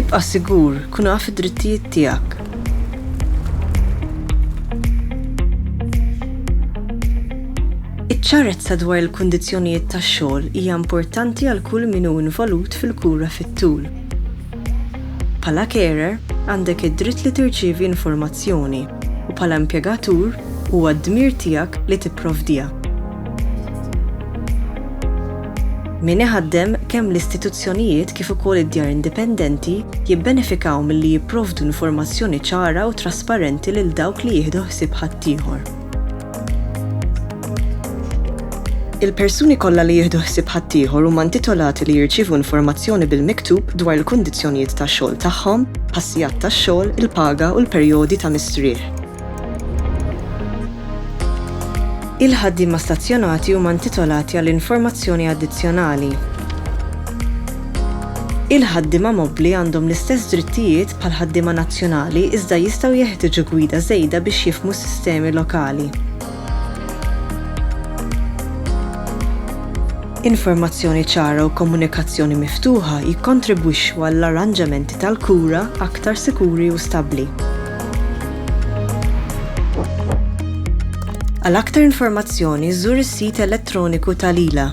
Ibqa' sigur, kun għaf id-drittijiet tiegħek. Iċ-ċarezza dwar il-kundizzjonijiet tax-xogħol hija importanti għal kull min hu involut fil-kura fit-tul. Bħala carer għandek id-dritt li tirċievi informazzjoni u bħala impjegatur huwa d-dmir tiegħek li tipprovdiha. Min iħaddem kemm l-istituzzjonijiet kif ukoll id-djar indipendenti jibbenefikaw milli jipprovdu informazzjoni ċara u trasparenti lil dawk li jieħdu ħsieb ħaddieħor. Il-persuni kollha li jieħdu ħsieb ħaddieħor huma intitolati li jirċievu informazzjoni bil-miktub dwar il-kundizzjonijiet tax-xogħol tagħhom, ħassijat tax-xogħol, il-paga u l-perjodi ta' mistrieħ. Il-ħaddiema stazzjonati huma intitolati għal informazzjoni addizzjonali. Il-ħaddiema mobbli għandhom l-istess drittijiet bħal ħaddiema nazzjonali iżda jistgħu jeħtieġu gwida żejda biex jifhmu s-sistemi lokali. Informazzjoni ċara u komunikazzjoni miftuħa jikkontribwixxu għall-arranġamenti tal-kura aktar sikuri u stabbli. Għal aktar informazzjoni żur is-sit elettroniku tal-ILA